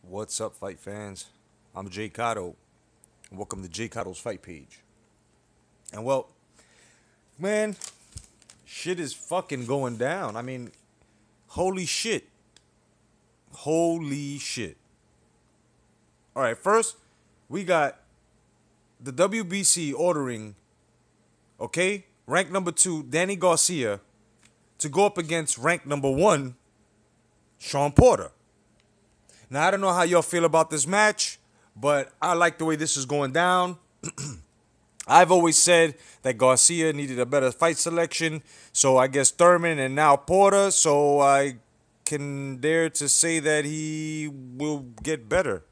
What's up, fight fans? I'm J.Cotto. Welcome to J.Cotto's Fight Page. And well, man, shit is fucking going down. I mean, holy shit. Holy shit. All right, first, we got the WBC ordering, okay, rank number 2, Danny Garcia, to go up against rank number 1, Sean Porter. Now, I don't know how y'all feel about this match, but I like the way this is going down. I've always said that Garcia needed a better fight selection, so I guess Thurman and now Porter, so I can dare to say that he will get better.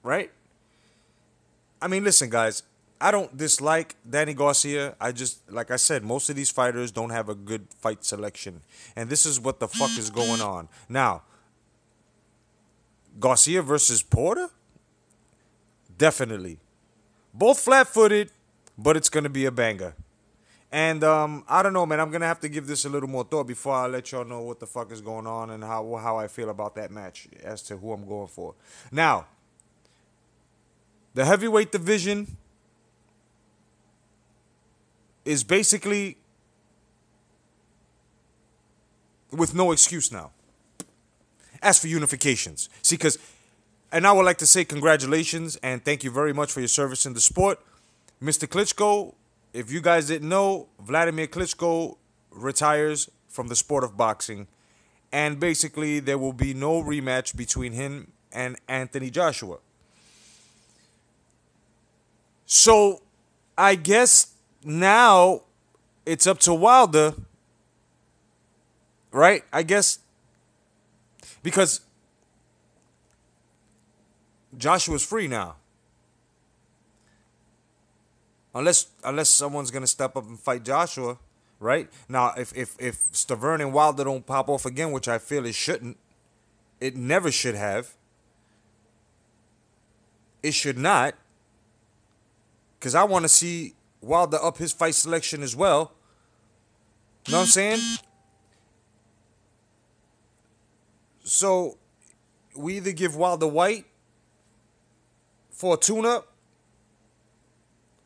Right? I mean, listen, guys, I don't dislike Danny Garcia. I just, like I said, most of these fighters don't have a good fight selection. And this is what the fuck is going on. Now, Garcia versus Porter? Definitely. Both flat-footed, but it's going to be a banger. And I don't know, man. I'm going to have to give this a little more thought before I let y'all know what the fuck is going on and how I feel about that match as to who I'm going for. Now, the heavyweight division is basically with no excuse now. As for unifications. See, and I would like to say congratulations and thank you very much for your service in the sport. Mr. Klitschko, if you guys didn't know, Vladimir Klitschko retires from the sport of boxing. And basically, there will be no rematch between him and Anthony Joshua. So, I guess now it's up to Wilder, right? I guess because Joshua's free now. Unless someone's gonna step up and fight Joshua, right? Now, if Stavern and Wilder don't pop off again, which I feel it shouldn't, it never should have. It should not. Because I want to see Wilder up his fight selection as well. You know what I'm saying? So, we either give Wilder White for a tune-up,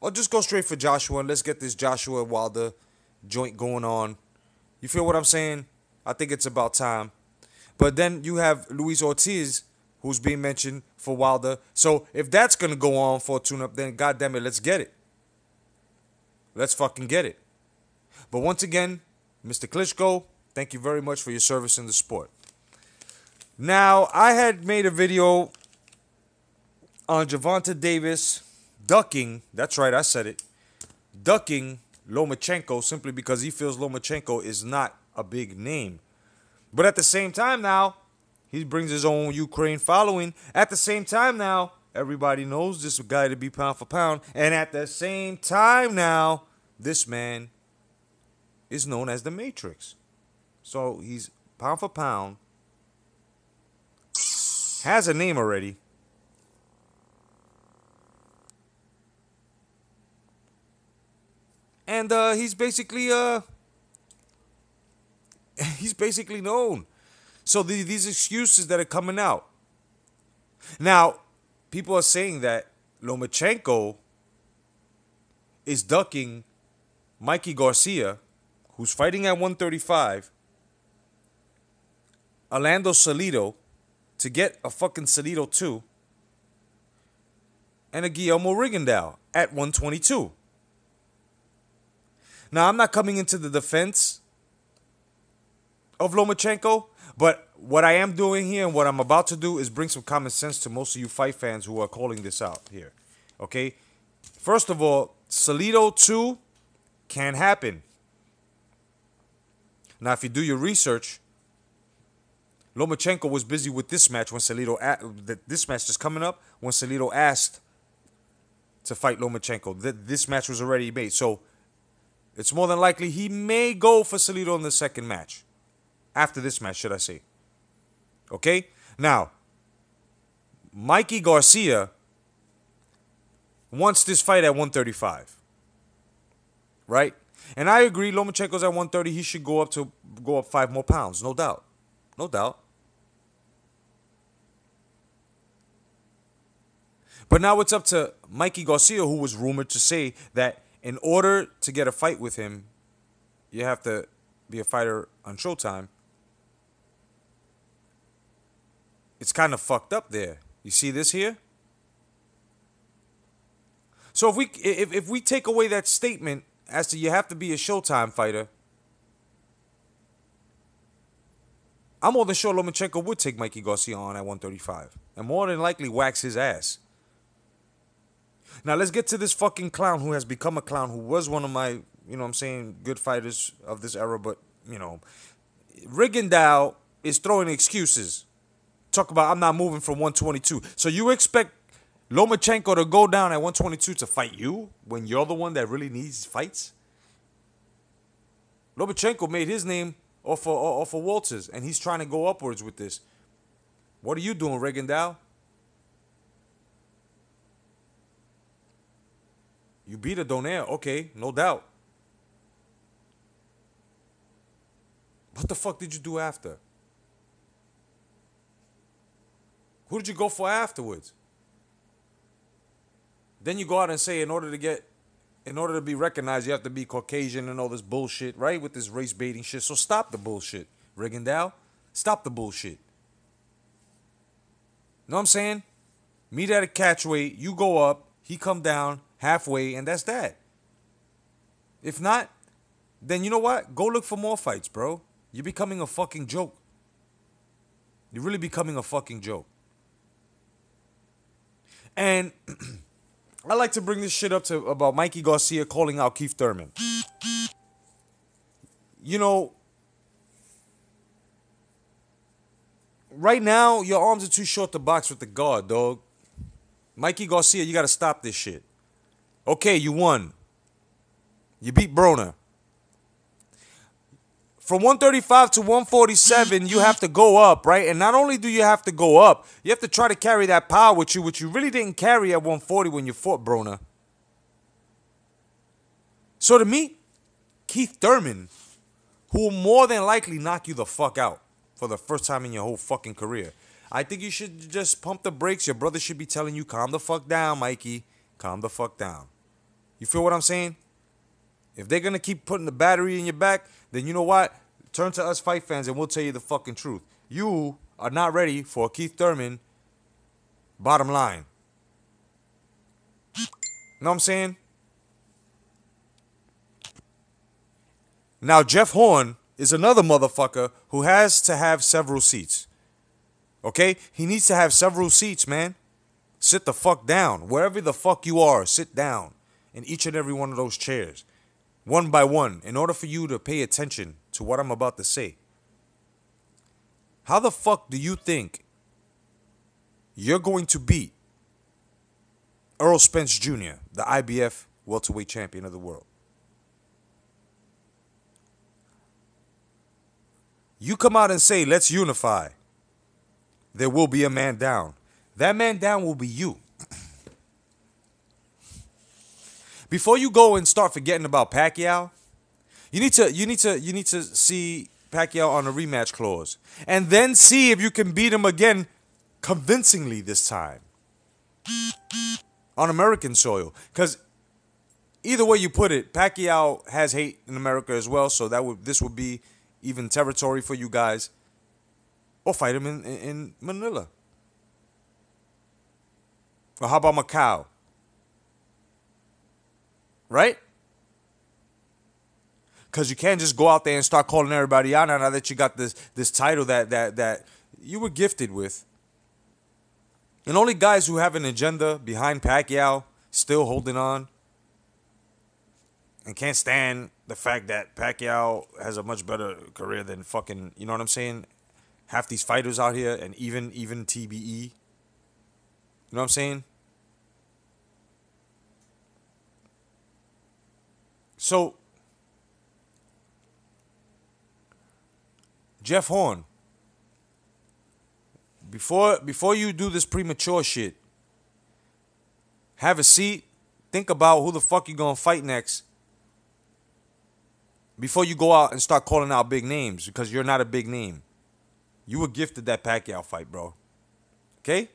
or just go straight for Joshua and let's get this Joshua Wilder joint going on. You feel what I'm saying? I think it's about time. But then you have Luis Ortiz, who's being mentioned for Wilder. So if that's going to go on for a tune-up, then goddamn it, let's get it. Let's fucking get it. But once again, Mr. Klitschko, thank you very much for your service in the sport. Now, I had made a video on Gervonta Davis ducking, that's right, I said it, ducking Lomachenko simply because he feels Lomachenko is not a big name. But at the same time now, he brings his own Ukraine following. At the same time now, everybody knows this guy to be pound for pound. And at the same time now, this man is known as the Matrix. So he's pound for pound, has a name already. And he's basically known. So these excuses that are coming out. Now, people are saying that Lomachenko is ducking Mikey Garcia, who's fighting at 135, Orlando Salido, to get a fucking Salido 2, and a Guillermo Rigondeaux at 122. Now, I'm not coming into the defense of Lomachenko, but what I am doing here and what I'm about to do is bring some common sense to most of you fight fans who are calling this out here. Okay? First of all, Salido 2 can happen. Now, if you do your research, Lomachenko was busy with this match when this match is coming up when Salido asked to fight Lomachenko. This match was already made. So, it's more than likely he may go for Salido in the second match. After this match, should I say. Okay? Now, Mikey Garcia wants this fight at 135. Right? And I agree, Lomachenko's at 130. He should go up 5 more pounds. No doubt. No doubt. But now it's up to Mikey Garcia, who was rumored to say that in order to get a fight with him, you have to be a fighter on Showtime. It's kind of fucked up there. You see this here? So if we take away that statement as to you have to be a Showtime fighter, I'm more than sure Lomachenko would take Mikey Garcia on at 135 and more than likely wax his ass. Now let's get to this fucking clown who has become a clown, who was one of my, you know what I'm saying, good fighters of this era, but, you know, Rigondeaux is throwing excuses. Talk about I'm not moving from 122. So you expect Lomachenko to go down at 122 to fight you when you're the one that really needs fights? Lomachenko made his name off of Walters, and he's trying to go upwards with this. What are you doing, Rigondeaux? You beat a Donaire, okay, no doubt. What the fuck did you do after? Who did you go for afterwards? Then you go out and say in order to be recognized, you have to be Caucasian and all this bullshit, right? With this race baiting shit. So stop the bullshit, Rigondeaux. Stop the bullshit. Know what I'm saying? Meet at a catchweight, you go up, he come down halfway, and that's that. If not, then you know what? Go look for more fights, bro. You're becoming a fucking joke. You're really becoming a fucking joke. And I like to bring this shit up to about Mikey Garcia calling out Keith Thurman. You know, right now, your arms are too short to box with the guard, dog. Mikey Garcia, you got to stop this shit. Okay, you won. You beat Broner. From 135 to 147, you have to go up, right? And not only do you have to go up, you have to try to carry that power with you, which you really didn't carry at 140 when you fought Broner. So to meet Keith Thurman, who will more than likely knock you the fuck out for the first time in your whole fucking career, I think you should just pump the brakes. Your brother should be telling you, calm the fuck down, Mikey. Calm the fuck down. You feel what I'm saying? If they're going to keep putting the battery in your back, then you know what? Turn to us fight fans and we'll tell you the fucking truth. You are not ready for Keith Thurman, bottom line. Know what I'm saying? Now, Jeff Horn is another motherfucker who has to have several seats. Okay? He needs to have several seats, man. Sit the fuck down. Wherever the fuck you are, sit down in each and every one of those chairs. One by one, in order for you to pay attention to what I'm about to say. How the fuck do you think you're going to beat Errol Spence Jr., the IBF welterweight champion of the world? You come out and say, let's unify. There will be a man down. That man down will be you. Before you go and start forgetting about Pacquiao, you need to see Pacquiao on a rematch clause, and then see if you can beat him again convincingly this time on American soil. Because either way you put it, Pacquiao has hate in America as well, so this would be even territory for you guys. Or fight him in Manila. Or how about Macau? Right? Because you can't just go out there and start calling everybody out now that you got this title that you were gifted with. And only guys who have an agenda behind Pacquiao still holding on and can't stand the fact that Pacquiao has a much better career than fucking, you know what I'm saying? Half these fighters out here, and even TBE. You know what I'm saying? So, Jeff Horn, before you do this premature shit, have a seat, think about who the fuck you gonna fight next before you go out and start calling out big names, because you're not a big name. You were gifted that Pacquiao fight, bro. Okay?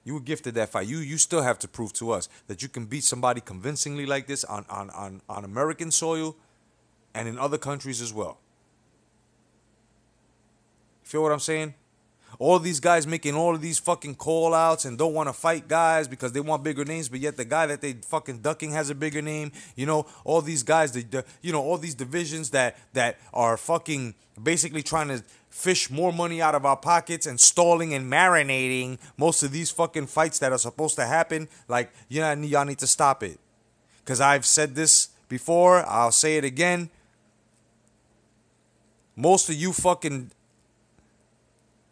You were gifted that fight. You still have to prove to us that you can beat somebody convincingly like this on American soil and in other countries as well. Feel what I'm saying? All these guys making all of these fucking call outs and don't want to fight guys because they want bigger names, but yet the guy that they fucking ducking has a bigger name. You know, all these guys, all these divisions that are fucking basically trying to fish more money out of our pockets and stalling and marinating most of these fucking fights that are supposed to happen. Like, y'all need to stop it. Because I've said this before, I'll say it again. Most of you fucking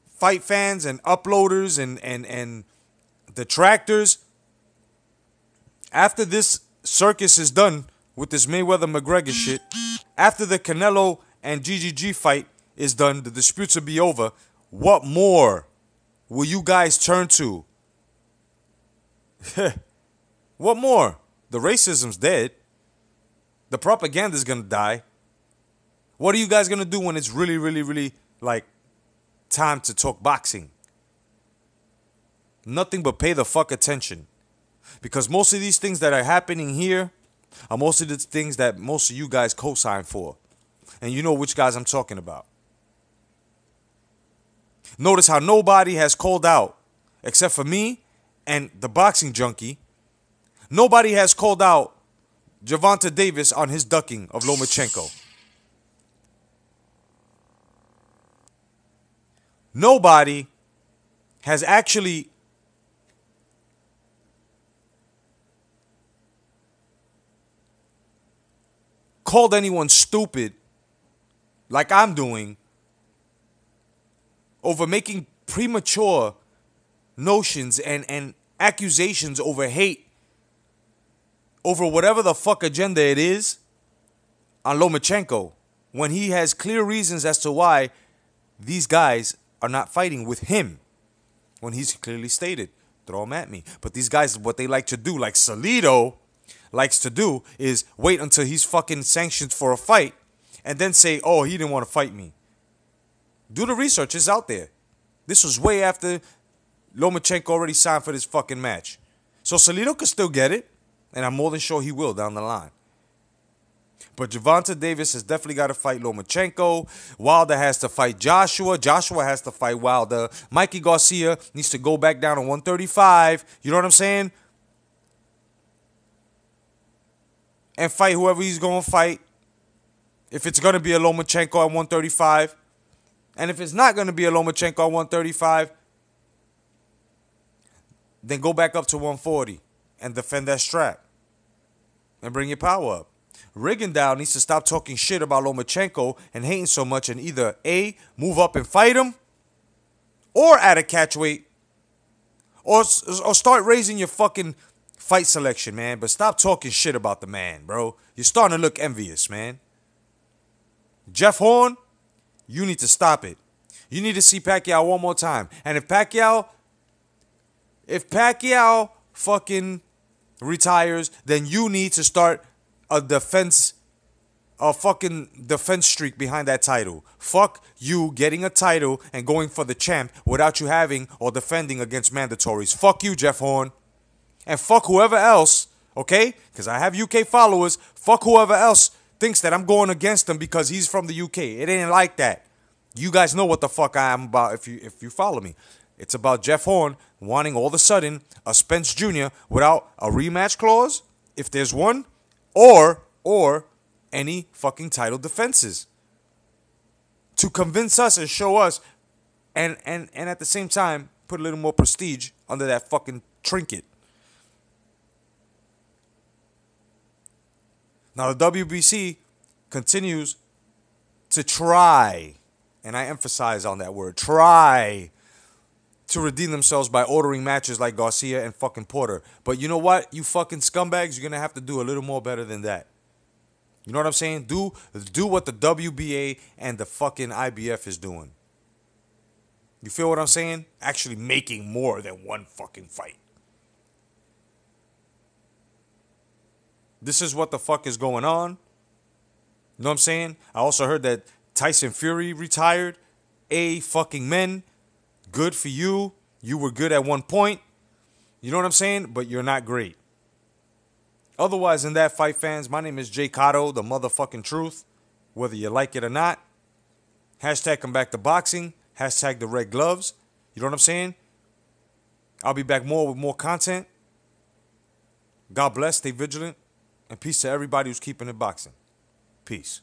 fight fans and uploaders and detractors, after this circus is done with this Mayweather-McGregor shit, after the Canelo and GGG fight is done, the disputes will be over, what more will you guys turn to? What more? The racism's dead. The propaganda's gonna die. What are you guys gonna do when it's really, really, really, like, time to talk boxing? Nothing but pay the fuck attention. Because most of these things that are happening here are most of the things that most of you guys co-sign for. And you know which guys I'm talking about. Notice how nobody has called out, except for me and the boxing junkie. Nobody has called out Gervonta Davis on his ducking of Lomachenko. Nobody has actually called anyone stupid like I'm doing over making premature notions and accusations over hate over whatever the fuck agenda it is on Lomachenko, when he has clear reasons as to why these guys are not fighting with him, when he's clearly stated, throw them at me. But these guys, what they like to do, like Salido likes to do, is wait until he's fucking sanctioned for a fight and then say, oh, he didn't want to fight me. Do the research. It's out there. This was way after Lomachenko already signed for this fucking match. So Salido could still get it, and I'm more than sure he will down the line. But Gervonta Davis has definitely got to fight Lomachenko. Wilder has to fight Joshua. Joshua has to fight Wilder. Mikey Garcia needs to go back down to 135. You know what I'm saying? And fight whoever he's going to fight. If it's going to be a Lomachenko at 135. And if it's not going to be a Lomachenko at 135, then go back up to 140 and defend that strap. And bring your power up. Rigondeaux needs to stop talking shit about Lomachenko and hating so much and either A, move up and fight him, or add a catch weight, or start raising your fucking fight selection, man. But stop talking shit about the man, bro. You're starting to look envious, man. Jeff Horn, you need to stop it. You need to see Pacquiao one more time. And if Pacquiao fucking retires, then you need to start a fucking defense streak behind that title. Fuck you getting a title and going for the champ without you having or defending against mandatories. Fuck you, Jeff Horn. And fuck whoever else, okay? Because I have UK followers. Fuck whoever else thinks that I'm going against him because he's from the UK. It ain't like that. You guys know what the fuck I am about if you follow me. It's about Jeff Horn wanting all of a sudden a Spence Jr. without a rematch clause, if there's one, or any fucking title defenses. To convince us and show us and at the same time put a little more prestige under that fucking trinket. Now the WBC continues to try, and I emphasize on that word, try to redeem themselves by ordering matches like Garcia and fucking Porter. But you know what? You fucking scumbags, you're going to have to do a little more better than that. You know what I'm saying? Do what the WBA and the fucking IBF is doing. You feel what I'm saying? Actually making more than one fucking fight. This is what the fuck is going on. You know what I'm saying? I also heard that Tyson Fury retired. Fucking men. Good for you. You were good at one point. You know what I'm saying? But you're not great. Otherwise, in that fight, fans, my name is J.Cotto, the motherfucking truth. Whether you like it or not. Hashtag come back to boxing. Hashtag the red gloves. You know what I'm saying? I'll be back more with more content. God bless. Stay vigilant. And peace to everybody who's keeping it boxing. Peace.